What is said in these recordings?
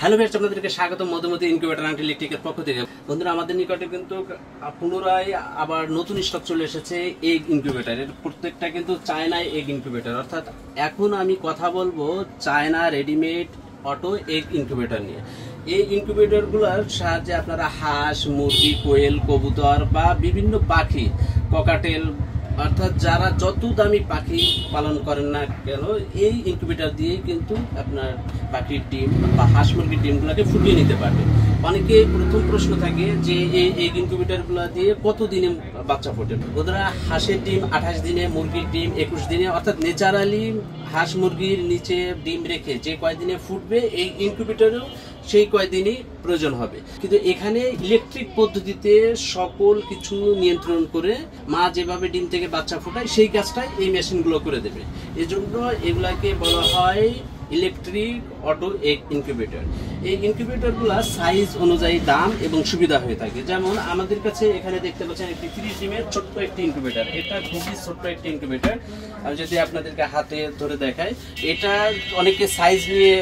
Hello viewers, আপনাদেরকে স্বাগতম Madhumati incubator and ইলেকট্রিকের পক্ষ থেকে। বন্ধুরা, আমাদের নিকটে কিন্তু পুনরায় আবার নতুন স্টক চলে এসেছে এগ ইনকিউবেটর। এর প্রত্যেকটা কিন্তু চায়নায় এগ ইনকিউবেটর, অর্থাৎ এখন আমি কথা বলবো China readymade auto egg incubator নিয়ে। এই ইনকিউবেটরগুলোর সাহায্যে আপনারা হাঁস, মুরগি, কোয়েল, কবুতর বা বিভিন্ন পাখি, ককাটেল, অর্থাৎ যারা যত দামি পাখি পালন করেন না কেন, এই ইনকিউবেটর দিয়েই কিন্তু আপনার পাখির ডিম বা হাঁস মুরগির ডিমগুলোকে ফুটিয়ে নিতে পারবে। অনেকে প্রথম প্রশ্ন থাকে যে এই ইনকিউবেটরগুলো দিয়ে কত দিনে বাচ্চা ফোটে। ওরা হাঁসের ডিম 28 দিনে, মুরগির ডিম 21 দিনে, অর্থাৎ ন্যাচারালি হাঁস মুরগির নিচে ডিম রেখে যে কয়দিনে ফুটবে এই ইনকিউবেটরেও সেই কয়দিনই প্রয়োজন হবে। কিন্তু এখানে ইলেকট্রিক পদ্ধতিতে সকল কিছু নিয়ন্ত্রণ করে মা যেভাবে ডিম থেকে বাচ্চা ফোটায় সেই কাজটাই এই মেশিনগুলো করে দেবে। এজন্য এগুলাকে বলা হয় ইলেকট্রিক অটো এগ ইনকিউবেটর। এই ইনকিউবেটরগুলো সাইজ অনুযায়ী দাম এবং সুবিধা হয়ে থাকে। যেমন আমাদের কাছে এখানে দেখতে পাচ্ছেন একটি 30 ডিমের ছোট্ট একটি ইনকিউবেটর। এটা খুবই ছোট্ট একটি ইনকিউবেটর। আমি যদি আপনাদেরকে হাতে ধরে দেখাই, এটা অনেকে সাইজ নিয়ে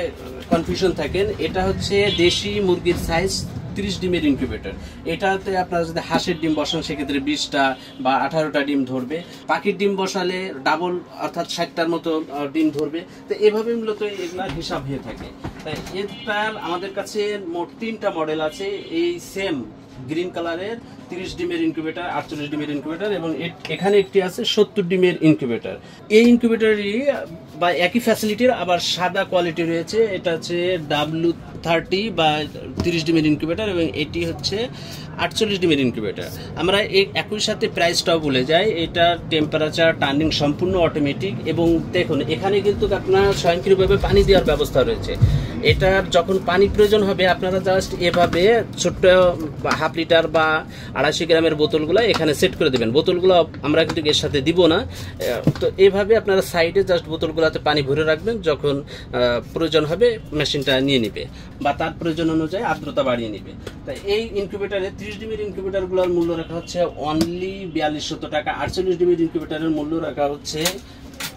কনফিউশন থাকেন। এটা হচ্ছে দেশি মুরগির সাইজ 30 ডিমের ইনকিউবেটর। এটাতে আপনারা যদি হাঁসের ডিম বসান সেক্ষেত্রে 20টা বা 18টা ডিম ধরবে। পাখির ডিম বসালে ডাবল অর্থাৎ 60টার মতো ডিম ধরবে। তো এভাবে মূলত এগুলার হিসাব হয়ে থাকে। তাই এটার আমাদের কাছে মোট 3টা মডেল আছে। এই সেম গ্রিন কালারের 30 ডিমের ইনকিউবেটর, 48 ডিমের ইনকিউবেটর এবং এখানে একটি আছে 70 ডিমের ইনকিউবেটর। এই ইনকিউবেটরই বা একই ফ্যাসিলিটির আবার সাদা কোয়ালিটি রয়েছে। এটা হচ্ছে W30 বা 30 ডিমের ইনকিউবেটর এবং এটি হচ্ছে 48 ডিমের ইনকিউবেটর। আমরা একই সাথে প্রাইসটাও বলে যাই। এটা টেম্পারেচার টার্নিং সম্পূর্ণ অটোমেটিক এবং দেখুন এখানে কিন্তু আপনার স্বয়ংক্রিয়ভাবে পানি দেওয়ার ব্যবস্থা রয়েছে। এটার যখন পানি প্রয়োজন হবে আপনারা জাস্ট এভাবে ছোট্ট হাফ লিটার বা 250 গ্রামের বোতলগুলো এখানে সেট করে দেবেন। বোতলগুলো আমরা কিন্তু এর সাথে দিব না। তো এইভাবে আপনারা সাইডে জাস্ট বোতলগুলোতে পানি ভরে রাখবেন। যখন প্রয়োজন হবে মেশিনটা নিয়ে নিবে বা তার প্রয়োজন অনুযায়ী আর্দ্রতা বাড়িয়ে নিবে। তাই এই ইনকিউবেটরে 30 ডিমের ইনকিউবেটরগুলোর মূল্য রাখা হচ্ছে অনলি 4200 টাকা। 48 ডিমের ইনকিউবেটরের মূল্য রাখা হচ্ছে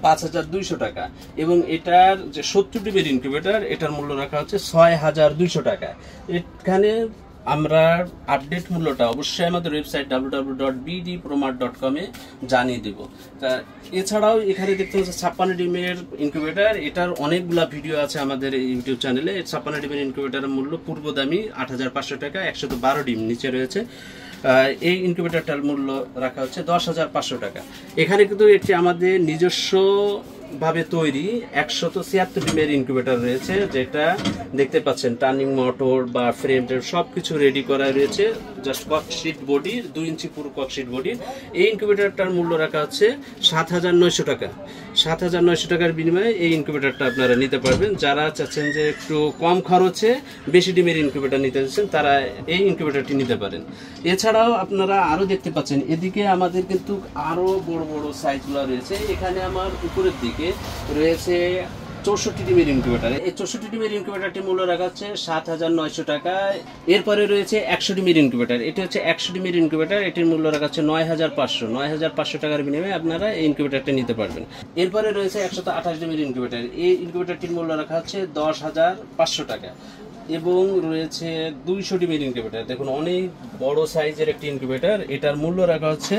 5200 টাকা এবং এটার যে 70 ডিমের ইনকিউবেটর এটার মূল্য রাখা হচ্ছে 6200 টাকা। এখানে আমরা আপডেট মূল্যটা অবশ্যই আমাদের ওয়েবসাইট www.bdpromart.com এ জানিয়ে দেব। তা এছাড়াও এখানে দেখতে পাচ্ছি 56 ডিমের ইনকিউবেটর। এটার অনেকগুলা ভিডিও আছে আমাদের ইউটিউব চ্যানেলে। 56 ডিমের ইনকিউবেটরের মূল্য পূর্বদামি 8500 টাকা। 112 ডিম নিচে রয়েছে। এই ইনকিউবেটরটার মূল্য রাখা হচ্ছে 10,500 টাকা। এখানে কিন্তু একটি আমাদের নিজস্ব ভাবে তৈরি 176 ডিমের ইনকিউবেটর রয়েছে, যেটা দেখতে পাচ্ছেন টার্নিং মোটর বা ফ্রেম সবকিছু রেডি করা রয়েছে। জাস্ট ককশিট বডির 2 ইঞ্চি পুরো ককশিট বডির এই ইনকিউবেটরটার মূল্য রাখা হচ্ছে 7,900 টাকা। 7,900 টাকার বিনিময়ে এই ইনকিউবেটরটা আপনারা নিতে পারবেন। যারা চাচ্ছেন যে একটু কম খরচে বেশি ডিমের ইনকিউবেটর নিতে চাচ্ছেন তারা এই ইনকিউবেটরটি নিতে পারেন। এছাড়াও আপনারা আরো দেখতে পাচ্ছেন এদিকে আমাদের কিন্তু আরো বড় বড় সাইজগুলো রয়েছে। এখানে আমার উপরের দিকে রয়েছে 64 ডিমের ইনকিউবেটর। এই 64 ডিমের ইনকিউবেটরটির মূল্য রাখা হচ্ছে 7,900 টাকা। এরপরে রয়েছে 100 ডিমের ইনকিউবেটর। এটি হচ্ছে 100 ডিমের ইনকিউবেটর। এটির মূল্য রাখা হচ্ছে 9,500 টাকার বিনিময়ে আপনারা এই ইনকিউবেটরটি নিতে পারবেন। এরপরে রয়েছে 128 ডিমের ইনকিউবেটর। এই ইনকিউবেটরটির মূল্য রাখা হচ্ছে 10,500 টাকা এবং রয়েছে 200 ডিমের ইনকিউবেটর। দেখুন অনেক বড় সাইজের একটি ইনকিউবেটর। এটার মূল্য রাখা হচ্ছে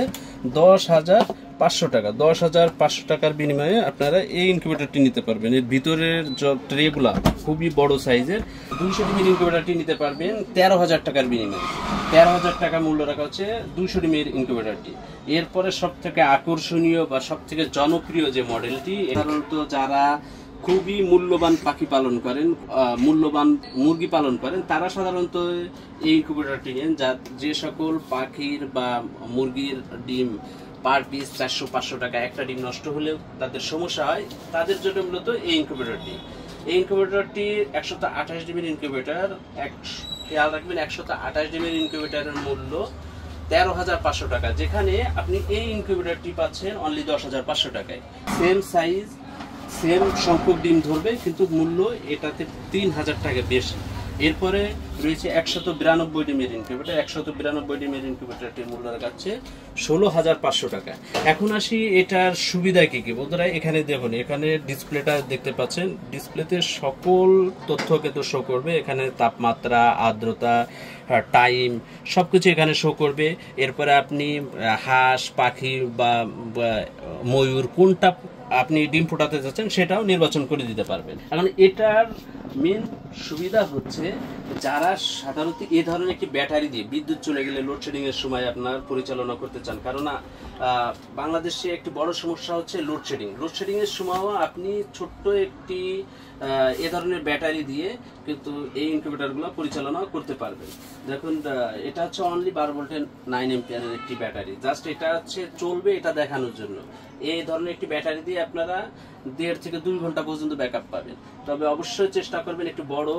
10,500 টাকা। 10,500 টাকার বিনিময়ে আপনারা এই ইনকিউবেটরটি নিতে পারবেন। এর ভিতরের ট্রেগুলা খুবই বড় সাইজের। 200 ডিমের ইনকিউবেটরটি নিতে পারবেন 13,000 টাকার বিনিময়ে। 13,000 টাকা মূল্য রাখা হচ্ছে 200 ডিমের ইনকিউবেটরটি। এরপরে সব থেকে আকর্ষণীয় বা সব থেকে জনপ্রিয় যে মডেলটি, সাধারণত যারা খুবই মূল্যবান পাখি পালন করেন, মূল্যবান মুরগি পালন করেন, তারা সাধারণত এই ইনকিউবেটরটি নেন। যে সকল পাখির বা মুরগির ডিম পার পিস 400-500 টাকা, একটা ডিম নষ্ট হলেও তাদের সমস্যা হয়, তাদের জন্য মূলত এই ইনকিউবেটরটি। এই ইনকিউবেটরটি 128 ডিমের ইনকিউবেটর। খেয়াল রাখবেন 128 ডিমের ইনকিউবেটরের মূল্য 13,500 টাকা, যেখানে আপনি এই ইনকিউবেটরটি পাচ্ছেন অনলি 10,500 টাকায়। সেম সাইজ, সেম সংখ্যক ডিম ধরবে, কিন্তু মূল্য এটাতে 3,000 টাকা বেশি। এরপরে রয়েছে 192 ডিমের ইনকিউবেটর। 192 ডিমের ইনকিউবেটরটির মূল্য রাখছে 16,500 টাকা। এখন আসি এটার সুবিধা কি কি বন্ধুরা, এখানে দেখুন, এখানে ডিসপ্লেটা দেখতে পাচ্ছেন, ডিসপ্লেতে সকল তথ্য কিন্তু শো করবে। এখানে তাপমাত্রা, আর্দ্রতা, টাইম সবকিছু এখানে শো করবে। এরপরে আপনি হাঁস, পাখি বা ময়ূর কোনটা আপনি ডিম ফোটাতে যাচ্ছেন সেটাও নির্বাচন করে দিতে পারবেন। এখন এটার মেন সুবিধা হচ্ছে যারা সাধারণত এই ধরনের একটি ব্যাটারি দিয়ে বিদ্যুৎ চলে গেলে লোডশেডিং এর সময় আপনার পরিচালনা করতে চান, কারণ বাংলাদেশে একটি বড় সমস্যা হচ্ছে লোডশেডিং। লোডশেডিং এর সময়ও আপনি ছোট্ট একটি এ ধরনের ব্যাটারি দিয়ে কিন্তু এই ইনকিউবেটরগুলো পরিচালনা করতে পারবেন। দেখুন, এটা হচ্ছে অনলি 12 ভোল্টের 9 এম্পিয়ারের একটি ব্যাটারি। জাস্ট এটা হচ্ছে চলবে এটা দেখানোর জন্য। এই ধরনের একটি ব্যাটারি দিয়ে আপনারা 1.5 থেকে 2 ঘন্টা পর্যন্ত ব্যাকআপ পাবেন। তবে অবশ্যই চেষ্টা করবেন একটু বড়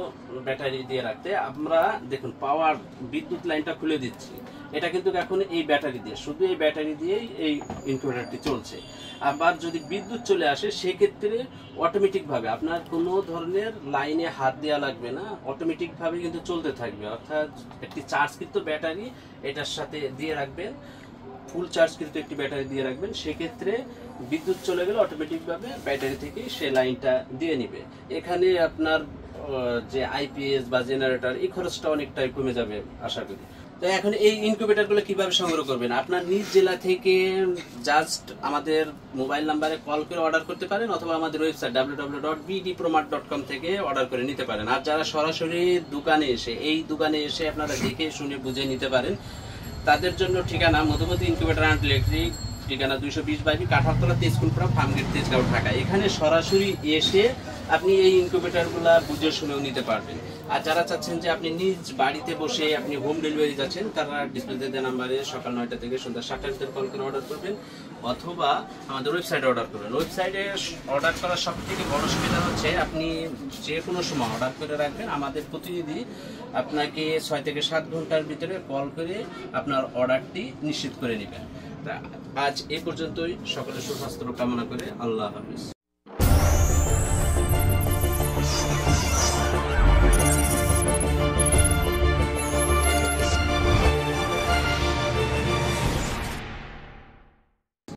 ব্যাটারি দিয়ে রাখতে। আমরা দেখুন পাওয়ার বিদ্যুৎ লাইনটা খুলে দিচ্ছি, এটা কিন্তু এখন এই ব্যাটারি দিয়ে, শুধু এই ব্যাটারি দিয়েই এই ইনকিউবেটরটি চলছে। আবার যদি বিদ্যুৎ চলে আসে সেক্ষেত্রে অটোমেটিক ভাবে আপনার কোনো ধরনের লাইনে হাত দেওয়া লাগবে না, অটোমেটিক ভাবে কিন্তু চলতে থাকবে। অর্থাৎ একটি চার্জকৃত ব্যাটারি এটার সাথে দিয়ে রাখবেন, ফুল চার্জকৃত একটি ব্যাটারি দিয়ে রাখবেন, সেক্ষেত্রে বিদ্যুৎ চলে গেলে অটোমেটিক ভাবে ব্যাটারি থেকে সে লাইনটা দিয়ে নিবে। এখানে আপনার যে আইপিএস বা জেনারেটর এই খরচটা অনেকটাই কমে যাবে আশা করি। তো এখন এই ইনকিউবেটরগুলো কিভাবে সংগ্রহ করবেন, আপনার নিজ জেলা থেকে জাস্ট আমাদের মোবাইল নাম্বারে কল করে অর্ডার করতে পারেন, অথবা আমাদের ওয়েবসাইট www.bdpromat.com থেকে অর্ডার করে নিতে পারেন। আর যারা সরাসরি দোকানে এসে এই দোকানে এসে আপনারা দেখে শুনে বুঝে নিতে পারেন, তাদের জন্য ঠিকানা মধুমতি ইনকিউবেটর অ্যান্ড ইলেকট্রিক, ঠিকানা 220/B, কাঠারতলা, তেজকুলপুরা, ফার্মগেট, তেজগাঁও, ঢাকা। এখানে সরাসরি এসে আপনি এই ইনকিউবেটরগুলো বুঝে শুনেও নিতে পারবেন। আর যারা চাচ্ছেন যে আপনি নিজ বাড়িতে বসে আপনি হোম ডেলিভারি যাচ্ছেন, তারা ডিসপ্লেতে দেওয়া নাম্বারে সকাল 9টা থেকে সন্ধ্যা 7টার ভিতরে কল করে অর্ডার করবেন, অথবা আমাদের ওয়েবসাইটে অর্ডার করবেন। ওয়েবসাইটে অর্ডার করার সবথেকে বড় সুবিধা হচ্ছে আপনি যে কোনো সময় অর্ডার করে রাখবেন, আমাদের প্রতিনিধি আপনাকে 6 থেকে 7 ঘন্টার ভিতরে কল করে আপনার অর্ডারটি নিশ্চিত করে নেবেন। আজ এ পর্যন্তই, সকলের সুস্বাস্থ্য কামনা করে আল্লাহ হাফেজ।